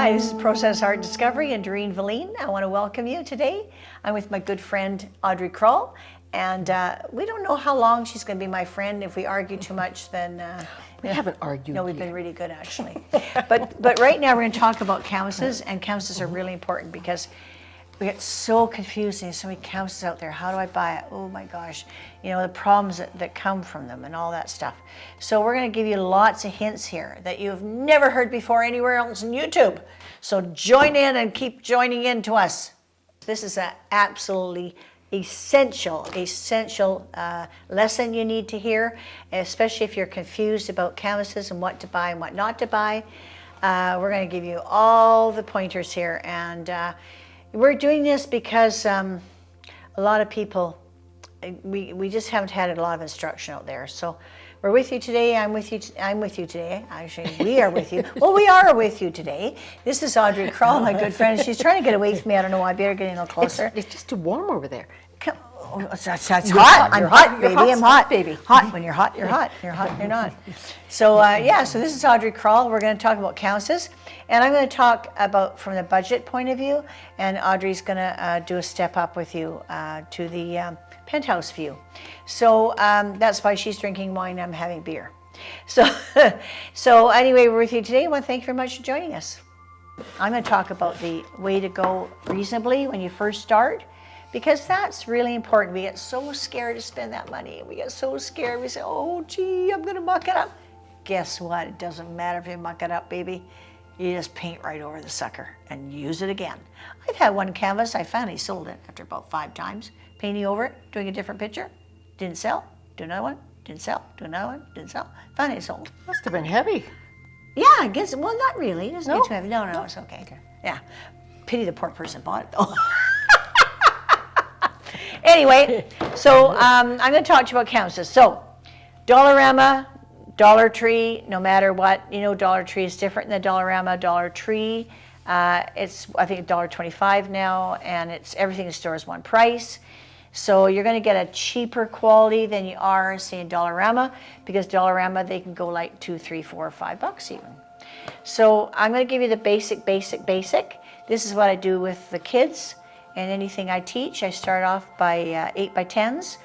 Hi, this is Process Art Discovery and Doreen and Velin. I want to welcome you today. I'm with my good friend Audrey Krol, and we don't know how long she's going to be my friend. If we argue too much, then we haven't argued. No, we've been really good actually. but right now we're going to talk about canvases, and canvases are really important because we get so confused. There's so many canvases out there. How do I buy it? Oh my gosh. You know, the problems that come from them and all that stuff. So we're going to give you lots of hints here that you've never heard before anywhere else on YouTube. So join in and keep joining in to us. This is an absolutely essential lesson you need to hear, especially if you're confused about canvases and what to buy and what not to buy. We're going to give you all the pointers here, and we're doing this because a lot of people, we just haven't had a lot of instruction out there. So we're with you today. I'm with you today. Actually, we are with you. Well, we are with you today. This is Audrey Krol, my good friend. She's trying to get away from me. I don't know why. I better get in a little closer. It's just too warm over there. Oh, that's hot. I'm hot, baby. I'm hot, baby. Hot. When you're hot, you're hot. You're hot, you're not. So yeah, so this is Audrey Krol. We're going to talk about canvases, and I'm going to talk about from the budget point of view, and Audrey's going to do a step up with you to the penthouse view. So that's why she's drinking wine. I'm having beer. So so anyway, we're with you today. I want to thank you very much for joining us. I'm going to talk about the way to go reasonably when you first start, because that's really important. We get so scared to spend that money. We get so scared. We say, oh, gee, I'm going to muck it up. Guess what? It doesn't matter if you muck it up, baby. You just paint right over the sucker and use it again. I've had one canvas. I finally sold it after about 5 times. Painting over it, doing a different picture. Didn't sell. Do another one. Didn't sell. Do another one. Didn't sell. Finally sold. Must have been heavy. Yeah, I guess. Well, not really. It doesn't get too heavy. No, it's okay. Yeah. Pity the poor person bought it, though. Anyway, so I'm going to talk to you about canvases. So, Dollarama, Dollar Tree, no matter what, you know, Dollar Tree is different than the Dollarama, Dollar Tree. It's, I think, $1.25 now, and it's everything in the store is one price. So you're going to get a cheaper quality than you are, say, in Dollarama, because Dollarama, they can go like $2, $3, $4, $5 even. So I'm going to give you the basic. This is what I do with the kids. And anything I teach, I start off by 8x10s.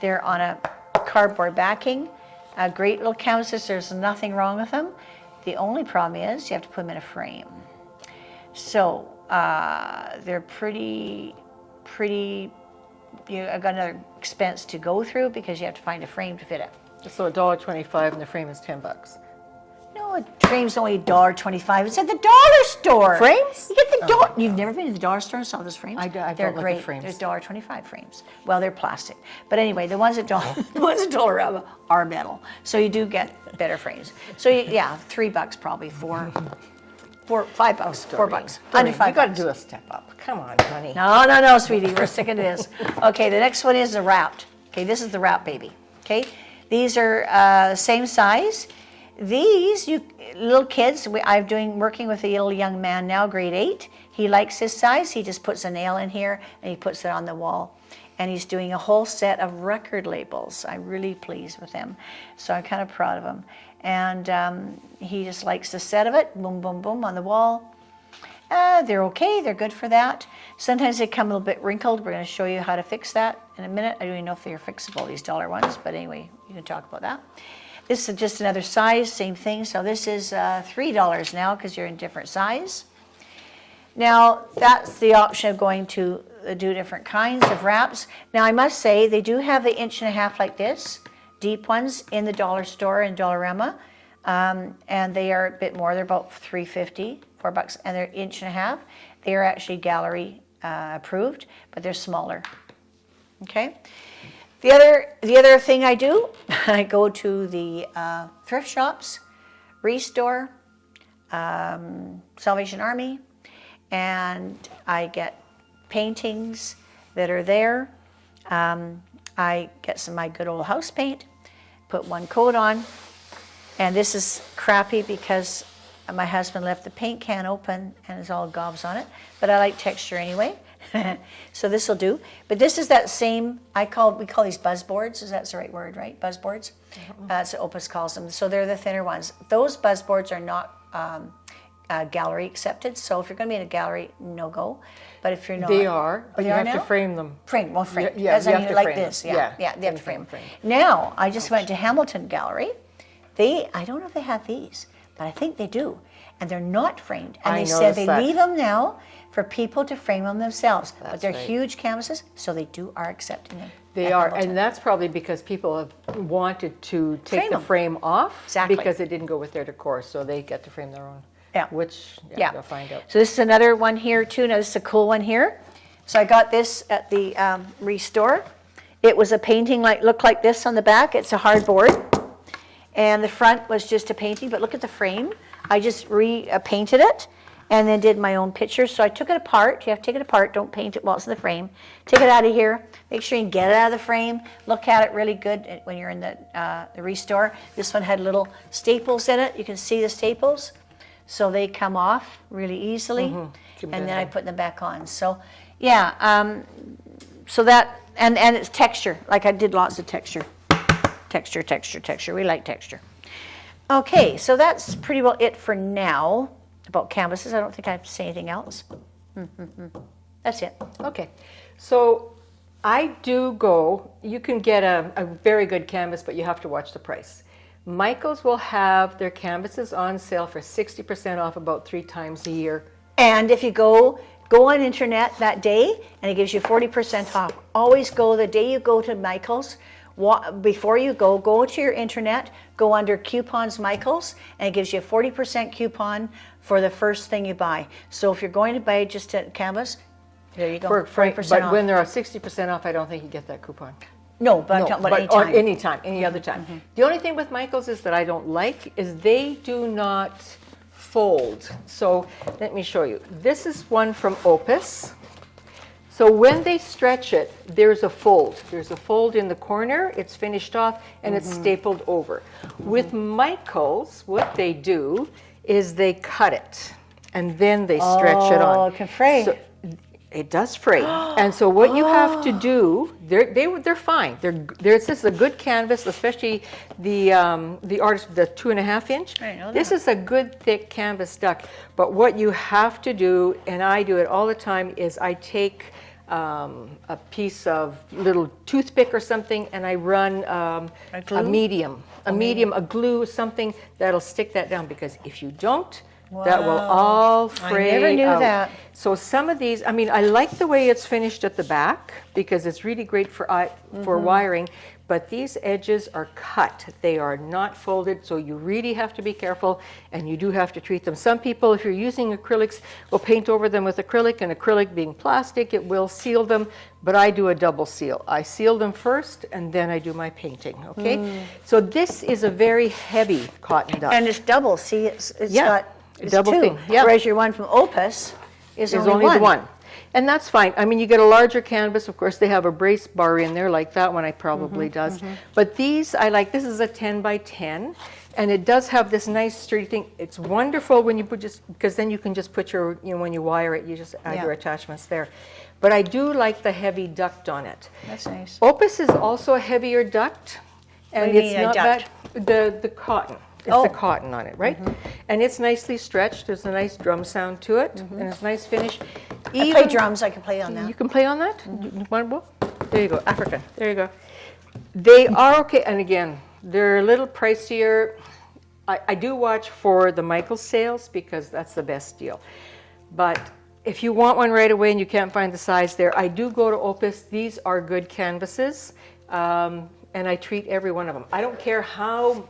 They're on a cardboard backing. Great little canvases, there's nothing wrong with them. The only problem is you have to put them in a frame. So they're pretty, I've got another expense to go through because you have to find a frame to fit it. So $1.25 and the frame is $10. No, a frame's only $1.25. It's at the dollar store. Frames? You get the dollar. You've never been to the dollar store and saw those frames? They're great. Like the frames. There's $1.25 frames. Well, they're plastic. But anyway, the ones at Dollarama are metal. So you do get better frames. So yeah, $3 probably, $5, $4. Under $5. You got to do a step up. Come on, honey. No, sweetie. We're sticking to this. Okay, the next one is the wrapped. Okay, this is the wrap, baby. Okay, these are the same size. These, you little kids, I'm working with a little young man now, grade 8. He likes this size. He just puts a nail in here and he puts it on the wall. And he's doing a whole set of record labels. I'm really pleased with him. So I'm kind of proud of him. And he just likes the set of it. Boom, boom, boom on the wall. They're okay. They're good for that. Sometimes they come a little bit wrinkled. We're going to show you how to fix that in a minute. I don't even know if they're fixable, these dollar ones. But anyway, you can talk about that. This is just another size, same thing. So this is $3 now because you're in different size. Now, that's the option of going to do different kinds of wraps. Now, I must say, they do have the 1.5 inch like this, deep ones in the dollar store in Dollarama. And they are a bit more. They're about $3.50, $4, and they're 1.5 inch. They are actually gallery approved, but they're smaller. Okay. The other thing I do, I go to the thrift shops, Restore, Salvation Army, and I get paintings that are there. I get some of my good old house paint, put one coat on, and this is crappy because my husband left the paint can open and there's all gobs on it, but I like texture anyway. So this will do. But this is that same, we call these buzz boards. Is that the right word, right? Buzz boards? That's what Opus calls them. So they're the thinner ones. Those buzz boards are not gallery accepted. So if you're going to be in a gallery, no go. But if you're not, They are, but you are have now? to frame them. Frame, well, frame. Yeah, As you I have mean, to like frame them. this. Yeah, they have to frame. Frame. Now, I just went to Hamilton Gallery. I don't know if they have these, but I think they do. And they're not framed. And I they said noticed they that. leave them now for people to frame them themselves. But That's they're right. huge canvases, so they are accepting them. They at are, Hamilton. and that's probably because people have wanted to take Frame the them. frame off Exactly. because it didn't go with their decor, so they get to frame their own. Yeah. Which Yeah. they'll find out. So this is another one here too. Now this is a cool one here. So I got this at the Restore. It was a painting looked like this on the back. It's a hardboard. And the front was just a painting, but look at the frame. I just painted it and then did my own picture. So I took it apart. You have to take it apart. Don't paint it while it's in the frame. Take it out of here. Make sure you get it out of the frame. Look at it really good when you're in the Restore. This one had little staples in it. You can see the staples. So they come off really easily. And then I put them back on. So yeah, so that, and it's texture. Like I did lots of texture. Texture. We like texture. Okay, so that's pretty well it for now about canvases. I don't think I have to say anything else. That's it. Okay, so I do go, you can get a very good canvas, but you have to watch the price. Michael's will have their canvases on sale for 60% off about 3 times a year. And if you go on internet that day, and it gives you 40% off. Always go the day you go to Michael's. Before you go to your internet, go under coupons Michael's, and it gives you a 40% coupon for the first thing you buy. So if you're going to buy just a canvas, there you go, 40% But off. when there are 60% off, I don't think you get that coupon. No, but I'm talking about any time. Any other time. The only thing with Michael's is that I don't like is they do not fold. So let me show you. This is one from Opus. So when they stretch it, there's a fold. There's a fold in the corner, it's finished off, and it's stapled over. With Michael's, what they do is they cut it, and then they stretch it on. Oh, it can fray. So it does fray. And so what you have to do, they're fine. This is a good canvas, especially the artist, the 2.5 inch. I know This that. is a good thick canvas duck. But what you have to do, and I do it all the time, is I take a piece of little toothpick or something, and I run a glue, something that'll stick that down, because if you don't, that will all fray I never knew out. that. So some of these, I mean, I like the way it's finished at the back because it's really great for wiring, but these edges are cut. They are not folded, so you really have to be careful, and you do have to treat them. Some people, if you're using acrylics, will paint over them with acrylic, and acrylic being plastic, it will seal them, but I do a double seal. I seal them first, and then I do my painting, okay? So this is a very heavy cotton duck. And it's double. See, it's Yeah, got double 2. thing, yeah. Whereas your one from Opus is There's only only the one. And that's fine. I mean, you get a larger canvas. Of course, they have a brace bar in there like that one I probably does. But these, I like. This is a 10 by 10. And it does have this nice sturdy thing. It's wonderful when you put because then you can just put your, when you wire it, you just add your attachments there. But I do like the heavy duct on it. That's nice. Opus is also a heavier duct. And What do you it's mean, a not duct? bad. The cotton. It's the cotton on it, right? And it's nicely stretched. There's a nice drum sound to it, and it's a nice finish. I play drums. I can play on that. You can play on that? You want one? There you go, African. There you go. They are okay, and again, they're a little pricier. I do watch for the Michael's sales because that's the best deal. But if you want one right away and you can't find the size there, I do go to Opus. These are good canvases. And I treat every one of them. I don't care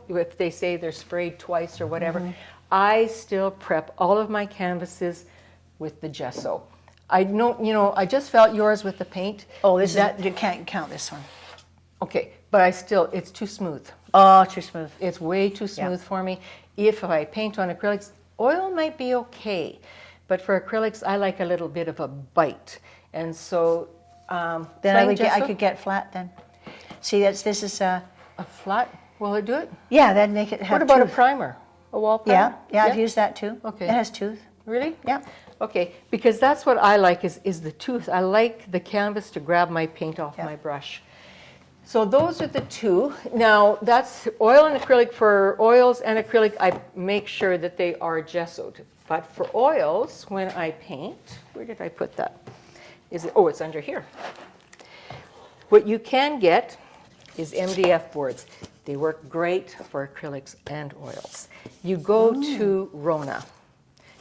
if they say they're sprayed twice or whatever. I still prep all of my canvases with the gesso. I know, I just felt yours with the paint. Oh, you can't count this one. Okay, but it's too smooth. Oh, too smooth. It's way too smooth for me. If I paint on acrylics, oil might be okay, but for acrylics, I like a little bit of a bite. And so, Then I could get flat then. See, this is a flat. Will it do it? yeah. Then make it have. What about tooth. a primer? A wall primer? Yeah, I've used that too. Okay. It has tooth. Really? Yeah. Okay, because that's what I like is the tooth. I like the canvas to grab my paint off my brush. So those are the two. Now that's oil and acrylic. For oils and acrylic, I make sure that they are gessoed. But for oils, when I paint, where did I put that? Oh, it's under here. What you can get is MDF boards. They work great for acrylics and oils. You go to Rona.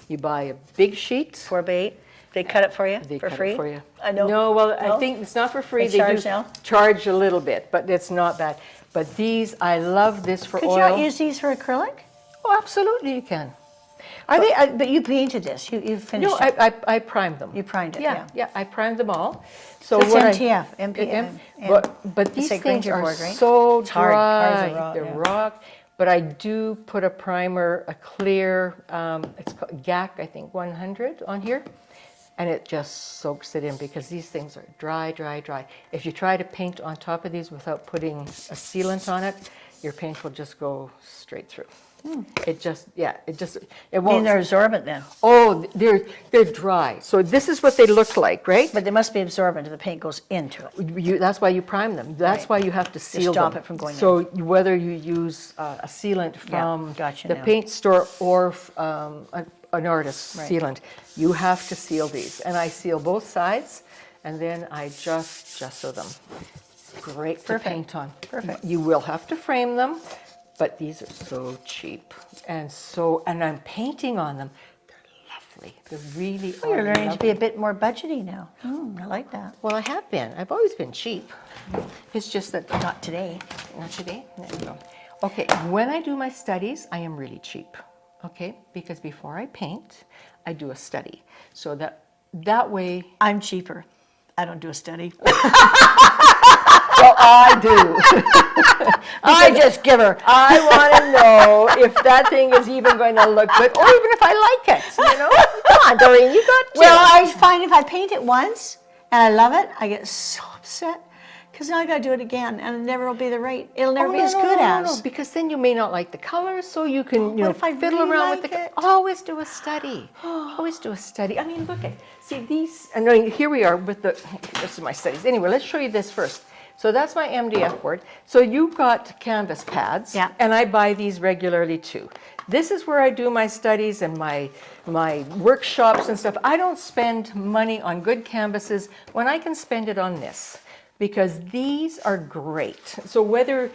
You buy a big sheet. 4x8. They cut it for you They for cut free? it for you. No. No, well, No? I think it's not for free. They charge now? Charge a little bit, but it's not bad. But these, I love this for Could oil. you not use these for acrylic? Oh, absolutely you can. Are they? But you painted this. You finished No, it. I primed them. You primed it. Yeah, Yeah. I primed them all. So It's what MTF, but these like things Ranger are board, right? so It's hard. dry. Hard as a rock, They're yeah. rock. But I do put a primer, a clear, it's called GAC, I think, 100 on here. And it just soaks it in because these things are dry, dry, dry. If you try to paint on top of these without putting a sealant on it, your paint will just go straight through. It just, it I won't. mean, they're absorbent then. Oh, they're dry. So this is what they look like, right? But they must be absorbent if the paint goes into it. That's why you prime them. That's Right. why you have to seal stop them. it from going in. So whether you use a sealant from gotcha the now. paint store or an artist Right. sealant, you have to seal these. And I seal both sides, and then I just gesso them. Great to Perfect. paint on. Perfect. You will have to frame them, but these are so cheap. And I'm painting on them. They're lovely. They really Oh, you're are learning to lovely. be a bit more budgety now. I like that. Well, I have been. I've always been cheap. It's just that Not today. not today. No. Okay, when I do my studies, I am really cheap. Okay, because before I paint, I do a study. So that way, I'm cheaper. I don't do a study. well, I do. I just give her. I want to know if that thing is even going to look good, or even if I like it. You know, come on, Doreen, you got to. Well, I find if I paint it once and I love it, I get so upset because now I got to do it again, and it never will be the right. It'll never be as good as. because then you may not like the colors, so you can what if I fiddle really around like with the. it? Always do a study. Always do a study. I mean, look at these. And then here we are with the. This is my studies. Anyway, let's show you this first. So that's my MDF board. So you've got canvas pads, Yeah. and I buy these regularly too. This is where I do my studies and my workshops and stuff. I don't spend money on good canvases when I can spend it on this, because these are great. So whether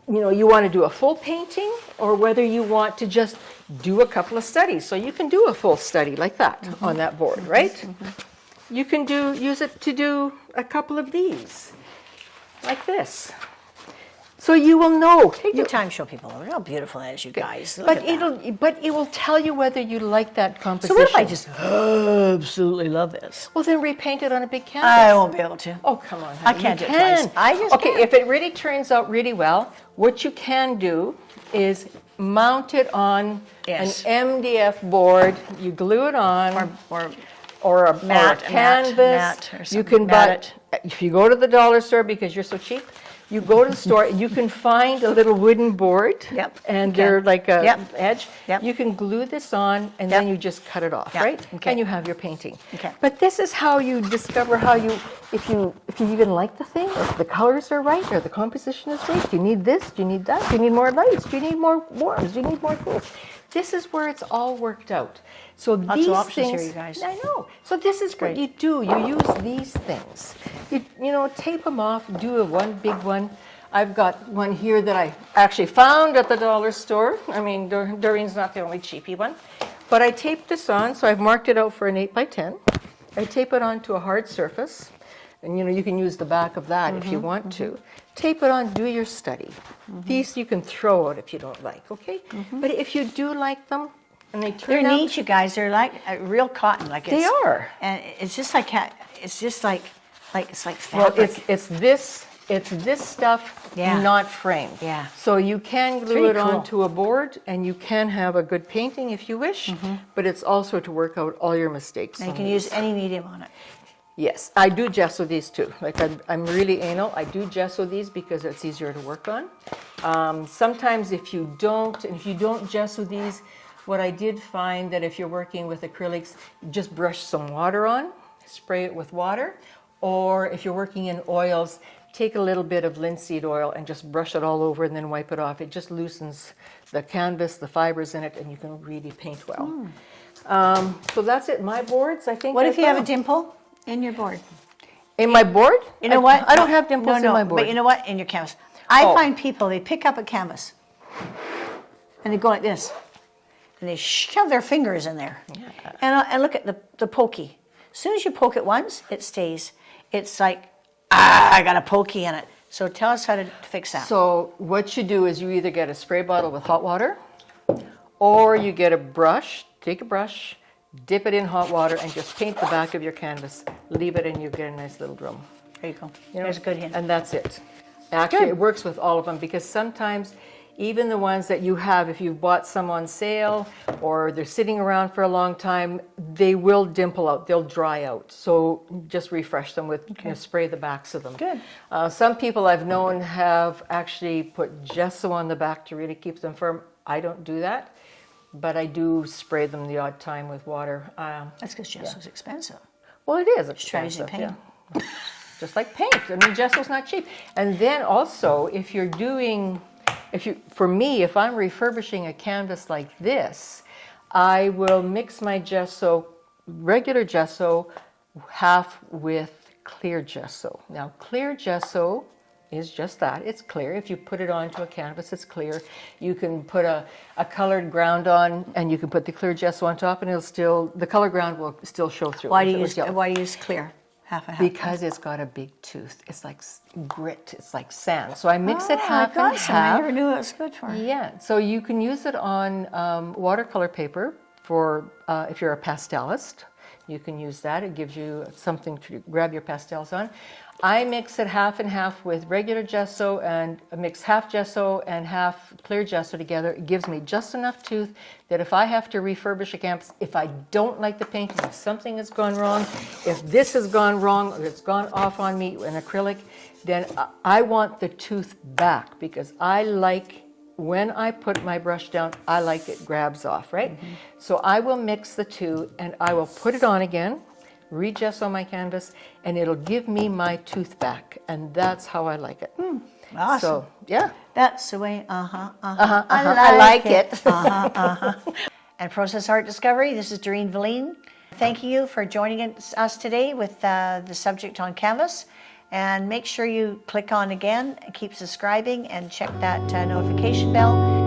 you want to do a full painting or whether you want to just do a couple of studies, so you can do a full study like that on that board, right? You can use it to do a couple of these. Like this. So you will know. Take the time to show people how beautiful that is, you guys. Look But at that. but it will tell you whether you like that composition. So what if I just absolutely love this? Well, then repaint it on a big canvas. I won't be able to. Oh, come on. I honey, can't you do it twice. can. I just Okay, can't. if it really turns out really well, what you can do is mount it on Yes. an MDF board. You glue it on. Or a mat, canvas. mat or You something. can buy Mat it. If you go to the dollar store, because you're so cheap, you go to the store, you can find a little wooden board. Yep, And you they're can. like a Yep. edge. Yep. You can glue this on, and then Yep. you just cut it off, Yep, right? okay. And you have your painting. Okay. But this is how you discover if you even like the thing, if the colors are right, or the composition is right. Do you need this? Do you need that? Do you need more lights? Do you need more warms? Do you need more cools? This is where it's all worked out. So Lots these of options things, here, you guys. I know. So this is what great. you do. You use these things. You tape them off. Do one big one. I've got one here that I actually found at the dollar store. I mean, Doreen's not the only cheapy one. But I taped this on, so I've marked it out for an 8x10. I tape it onto a hard surface. And you can use the back of that if you want to. Tape it on, do your study. These you can throw out if you don't like, okay? But if you do like them, and they turn They're out... neat, you guys. They're like real cotton. Like They are. And it's just like it's like Well, fabric. it's this stuff, Yeah. not framed. Yeah. So you can glue really it cool. onto a board, and you can have a good painting if you wish, but it's also to work out all your mistakes. And you on can these. use any medium on it. Yes, I do gesso these too. Like I'm really anal. I do gesso these because it's easier to work on. Sometimes if you don't gesso these, what I did find that if you're working with acrylics, just brush some water on, spray it with water. Or if you're working in oils, take a little bit of linseed oil and just brush it all over and then wipe it off. It just loosens the canvas, the fibers in it, and you can really paint well. So that's it. My boards, I think. What if you have a dimple in your board? In my board? You know what? I don't have dimples in my board. But you know what? In your canvas. I find people, they pick up a canvas and they go like this. And they shove their fingers in there. Yeah. And look at the pokey. As soon as you poke it once, it stays. It's like, I got a pokey in it. So tell us how to fix that. So what you do is you either get a spray bottle with hot water, or you get a brush, take a brush, dip it in hot water, and just paint the back of your canvas. Leave it and you get a nice little drum. There you go. There's a good hint. And that's it. Actually, it works with all of them, because sometimes even the ones that you have, if you've bought some on sale or they're sitting around for a long time, they will dimple out, they'll dry out. So just refresh them with, spray the backs of them. Good. Some people I've known have actually put gesso on the back to really keep them firm. I don't do that, but I do spray them the odd time with water. That's because gesso's expensive. Well, it is expensive. Paint. Yeah. Just like paint. I mean, gesso's not cheap. And then also, if you're doing... For me, if I'm refurbishing a canvas like this, I will mix my gesso, regular gesso, half with clear gesso. Now, clear gesso is just that. It's clear. If you put it onto a canvas, it's clear. You can put a colored ground on, and you can put the clear gesso on top, and the color ground will still show through. Why do you use clear? Half and half. Because it's got a big tooth. It's like grit. It's like sand. So I mix it half and half. I never knew it was good for it. Yeah. So you can use it on watercolor paper for if you're a pastelist. You can use that. It gives you something to grab your pastels on. I mix it half and half with regular gesso, and mix half gesso and half clear gesso together. It gives me just enough tooth that if I have to refurbish a canvas, if I don't like the painting, if something has gone wrong, if this has gone wrong, or it's gone off on me in acrylic, then I want the tooth back, because I like, when I put my brush down, I like it grabs off, right? Mm-hmm. So I will mix the two, and I will put it on again, re-gesso my canvas, and it'll give me my tooth back, and that's how I like it. Awesome. So, yeah. That's the way, I like it. And Process Art Discovery, this is Doreen Velin. Thank you for joining us today with the subject on canvas. And make sure you click on again, keep subscribing, and check that notification bell.